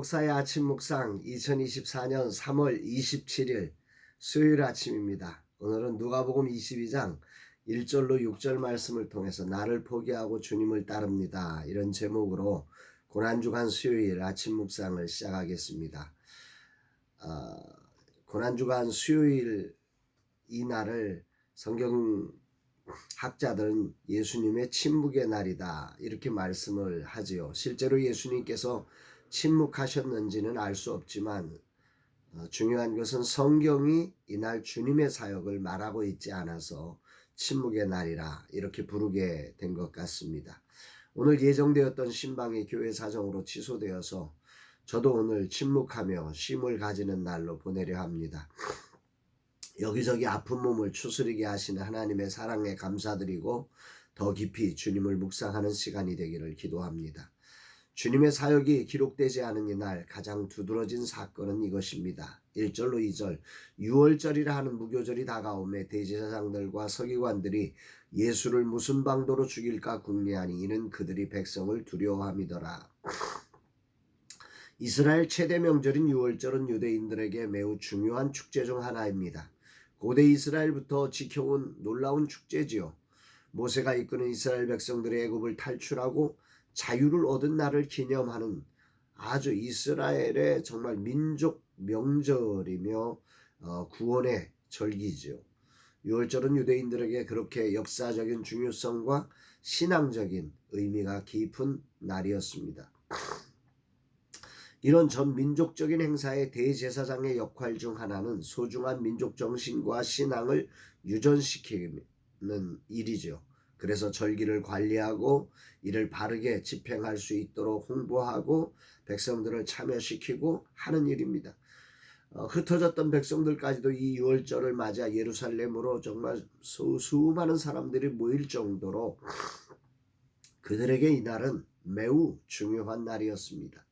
목사의 아침 묵상 2024년 3월 27일 수요일 아침입니다. 오늘은 누가복음 22장 1절로 6절 말씀을 통해서 나를 포기하고 주님을 따릅니다. 이런 제목으로 고난주간 수요일 아침 묵상을 시작하겠습니다. 고난주간 수요일 이 날을 성경학자들은 예수님의 침묵의 날이다 이렇게 말씀을 하지요. 실제로 예수님께서 침묵하셨는지는 알 수 없지만 중요한 것은 성경이 이날 주님의 사역을 말하고 있지 않아서 침묵의 날이라 이렇게 부르게 된 것 같습니다. 오늘 예정되었던 신방이 교회 사정으로 취소되어서 저도 오늘 침묵하며 쉼을 가지는 날로 보내려 합니다. 여기저기 아픈 몸을 추스리게 하시는 하나님의 사랑에 감사드리고 더 깊이 주님을 묵상하는 시간이 되기를 기도합니다. 주님의 사역이 기록되지 않은 이날 가장 두드러진 사건은 이것입니다. 1절로 2절 유월절이라 하는 무교절이 다가오매 대제사장들과 서기관들이 예수를 무슨 방도로 죽일까 궁리하니 이는 그들이 백성을 두려워함이더라. 이스라엘 최대 명절인 유월절은 유대인들에게 매우 중요한 축제 중 하나입니다. 고대 이스라엘부터 지켜온 놀라운 축제지요. 모세가 이끄는 이스라엘 백성들의 애굽을 탈출하고 자유를 얻은 날을 기념하는 아주 이스라엘의 정말 민족 명절이며 구원의 절기죠. 유월절은 유대인들에게 그렇게 역사적인 중요성과 신앙적인 의미가 깊은 날이었습니다. 이런 전 민족적인 행사의 대제사장의 역할 중 하나는 소중한 민족 정신과 신앙을 유전시키는 일이죠. 그래서 절기를 관리하고 이를 바르게 집행할 수 있도록 홍보하고 백성들을 참여시키고 하는 일입니다. 흩어졌던 백성들까지도 이 유월절을 맞아 예루살렘으로 정말 수많은 사람들이 모일 정도로 그들에게 이날은 매우 중요한 날이었습니다.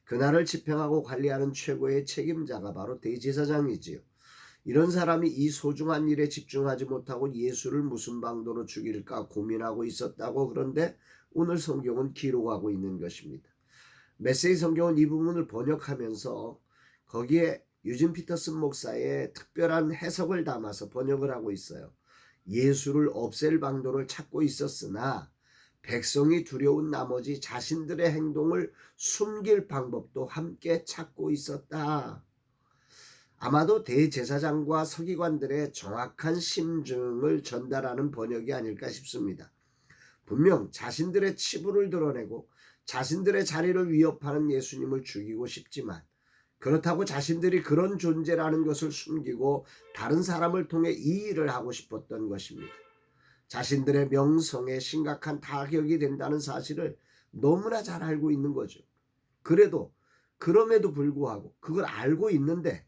그날을 집행하고 관리하는 최고의 책임자가 바로 대제사장이지요. 이런 사람이 이 소중한 일에 집중하지 못하고 예수를 무슨 방도로 죽일까 고민하고 있었다고. 그런데 오늘 성경은 기록하고 있는 것입니다. 메시지 성경은 이 부분을 번역하면서 거기에 유진 피터슨 목사의 특별한 해석을 담아서 번역을 하고 있어요. 예수를 없앨 방도를 찾고 있었으나 백성이 두려운 나머지 자신들의 행동을 숨길 방법도 함께 찾고 있었다. 아마도 대제사장과 서기관들의 정확한 심증을 전달하는 번역이 아닐까 싶습니다. 분명 자신들의 치부를 드러내고 자신들의 자리를 위협하는 예수님을 죽이고 싶지만 그렇다고 자신들이 그런 존재라는 것을 숨기고 다른 사람을 통해 이 일을 하고 싶었던 것입니다. 자신들의 명성에 심각한 타격이 된다는 사실을 너무나 잘 알고 있는 거죠. 그럼에도 불구하고 그걸 알고 있는데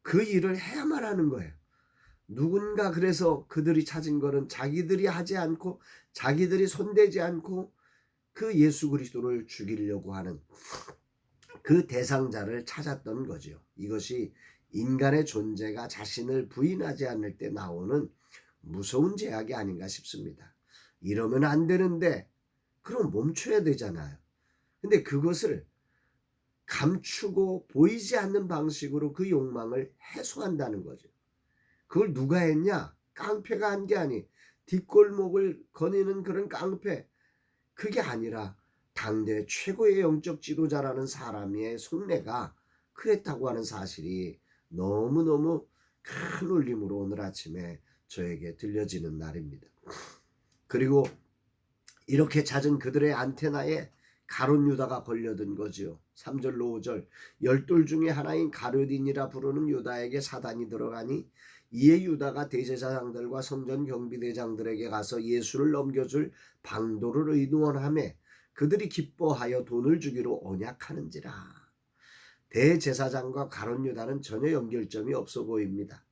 그 일을 해야만 하는 거예요. 누군가 그래서 그들이 찾은 것은 자기들이 하지 않고 자기들이 손대지 않고 그 예수 그리스도를 죽이려고 하는 그 대상자를 찾았던 거죠. 이것이 인간의 존재가 자신을 부인하지 않을 때 나오는 무서운 제약이 아닌가 싶습니다. 이러면 안 되는데 그럼 멈춰야 되잖아요. 근데 그것을 감추고 보이지 않는 방식으로 그 욕망을 해소한다는 거죠. 그걸 누가 했냐? 깡패가 한 게 아니 뒷골목을 거니는 그런 깡패. 그게 아니라 당대 최고의 영적 지도자라는 사람의 속내가 그랬다고 하는 사실이 너무너무 큰 울림으로 오늘 아침에 저에게 들려지는 날입니다. 그리고 이렇게 잦은 그들의 안테나에 가룟 유다가 걸려든 거지요. 3절로 5절 열둘 중에 하나인 가룟인이라 부르는 유다에게 사단이 들어가니 이에 유다가 대제사장들과 성전 경비대장들에게 가서 예수를 넘겨줄 방도를 의논하매 그들이 기뻐하여 돈을 주기로 언약하는지라. 대제사장과 가룟 유다는 전혀 연결점이 없어 보입니다.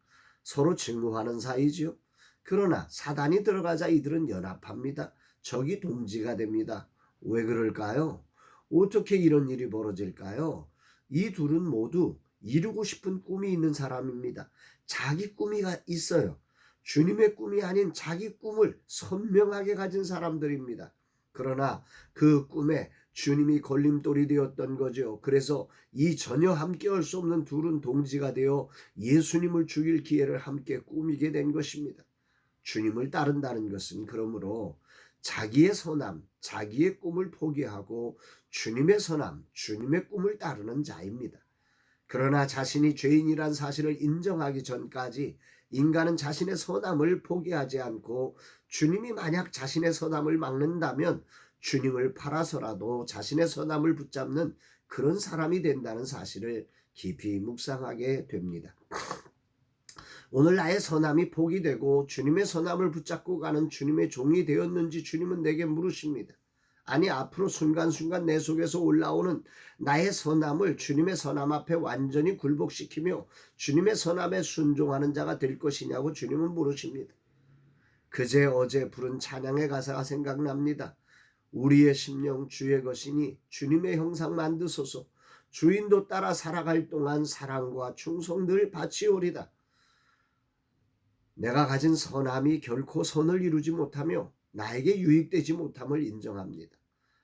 서로 증오하는 사이지요. 그러나 사단이 들어가자 이들은 연합합니다. 적이 동지가 됩니다. 왜 그럴까요? 어떻게 이런 일이 벌어질까요? 이 둘은 모두 이루고 싶은 꿈이 있는 사람입니다. 자기 꿈이 있어요. 주님의 꿈이 아닌 자기 꿈을 선명하게 가진 사람들입니다. 그러나 그 꿈에 주님이 걸림돌이 되었던 거죠. 그래서 이 전혀 함께할 수 없는 둘은 동지가 되어 예수님을 죽일 기회를 함께 꾸미게 된 것입니다. 주님을 따른다는 것은 그러므로 자기의 선함, 자기의 꿈을 포기하고 주님의 선함, 주님의 꿈을 따르는 자입니다. 그러나 자신이 죄인이란 사실을 인정하기 전까지 인간은 자신의 선함을 포기하지 않고, 주님이 만약 자신의 선함을 막는다면 주님을 팔아서라도 자신의 선함을 붙잡는 그런 사람이 된다는 사실을 깊이 묵상하게 됩니다. 오늘 나의 선함이 포기되고 주님의 선함을 붙잡고 가는 주님의 종이 되었는지 주님은 내게 물으십니다. 아니, 앞으로 순간순간 내 속에서 올라오는 나의 선함을 주님의 선함 앞에 완전히 굴복시키며 주님의 선함에 순종하는 자가 될 것이냐고 주님은 물으십니다. 그제 어제 부른 찬양의 가사가 생각납니다. 우리의 심령 주의 것이니 주님의 형상 만드소서. 주인도 따라 살아갈 동안 사랑과 충성 늘 바치오리다. 내가 가진 선함이 결코 선을 이루지 못하며 나에게 유익되지 못함을 인정합니다.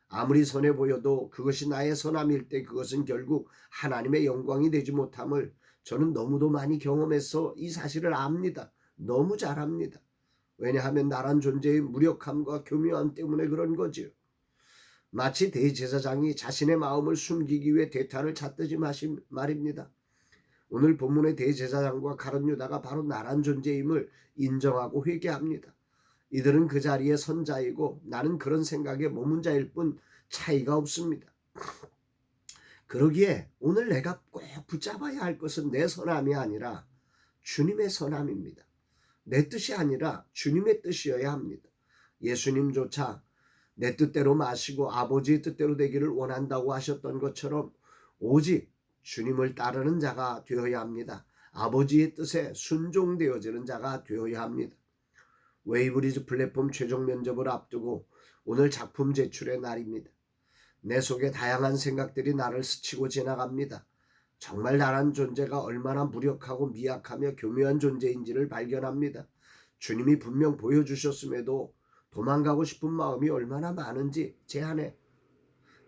아무리 선해 보여도 그것이 나의 선함일 때 그것은 결국 하나님의 영광이 되지 못함을 저는 너무도 많이 경험해서 이 사실을 압니다. 너무 잘 압니다. 왜냐하면 나란 존재의 무력함과 교묘함 때문에 그런 거지요. 마치 대제사장이 자신의 마음을 숨기기 위해 대탄을 찾듯이 말입니다. 오늘 본문의 대제사장과 가룟 유다가 바로 나란 존재임을 인정하고 회개합니다. 이들은 그 자리에 선 자이고 나는 그런 생각에 머문 자일 뿐 차이가 없습니다. 그러기에 오늘 내가 꼭 붙잡아야 할 것은 내 선함이 아니라 주님의 선함입니다. 내 뜻이 아니라 주님의 뜻이어야 합니다. 예수님조차 내 뜻대로 마시고 아버지의 뜻대로 되기를 원한다고 하셨던 것처럼 오직 주님을 따르는 자가 되어야 합니다. 아버지의 뜻에 순종되어지는 자가 되어야 합니다. 웨이브리즈 플랫폼 최종 면접을 앞두고 오늘 작품 제출의 날입니다. 내 속에 다양한 생각들이 나를 스치고 지나갑니다. 정말 나란 존재가 얼마나 무력하고 미약하며 교묘한 존재인지를 발견합니다. 주님이 분명 보여주셨음에도 도망가고 싶은 마음이 얼마나 많은지 제 안에,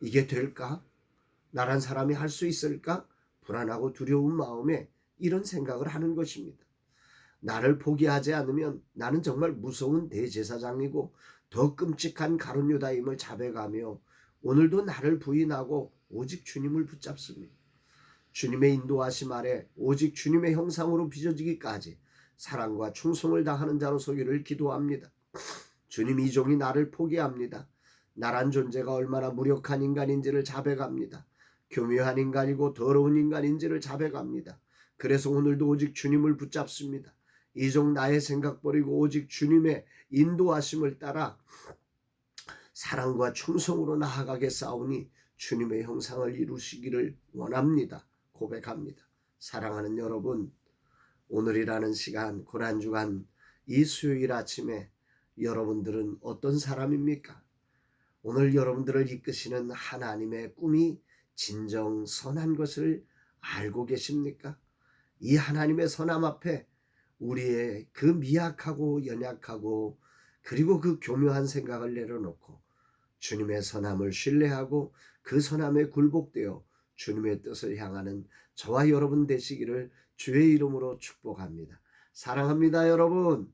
이게 될까? 나란 사람이 할 수 있을까? 불안하고 두려운 마음에 이런 생각을 하는 것입니다. 나를 포기하지 않으면 나는 정말 무서운 대제사장이고 더 끔찍한 가룟 유다임을 자백하며 오늘도 나를 부인하고 오직 주님을 붙잡습니다. 주님의 인도하심 아래 오직 주님의 형상으로 빚어지기까지 사랑과 충성을 다하는 자로 서기를 기도합니다. 주님, 이 종이 나를 포기합니다. 나란 존재가 얼마나 무력한 인간인지를 자백합니다. 교묘한 인간이고 더러운 인간인지를 자백합니다. 그래서 오늘도 오직 주님을 붙잡습니다. 이 종 나의 생각 버리고 오직 주님의 인도하심을 따라 사랑과 충성으로 나아가겠사오니 주님의 형상을 이루시기를 원합니다. 고백합니다. 사랑하는 여러분, 오늘이라는 시간, 고난주간 이 수요일 아침에 여러분들은 어떤 사람입니까? 오늘 여러분들을 이끄시는 하나님의 꿈이 진정 선한 것을 알고 계십니까? 이 하나님의 선함 앞에 우리의 그 미약하고 연약하고 그리고 그 교묘한 생각을 내려놓고 주님의 선함을 신뢰하고 그 선함에 굴복되어 주님의 뜻을 향하는 저와 여러분 되시기를 주의 이름으로 축복합니다. 사랑합니다, 여러분.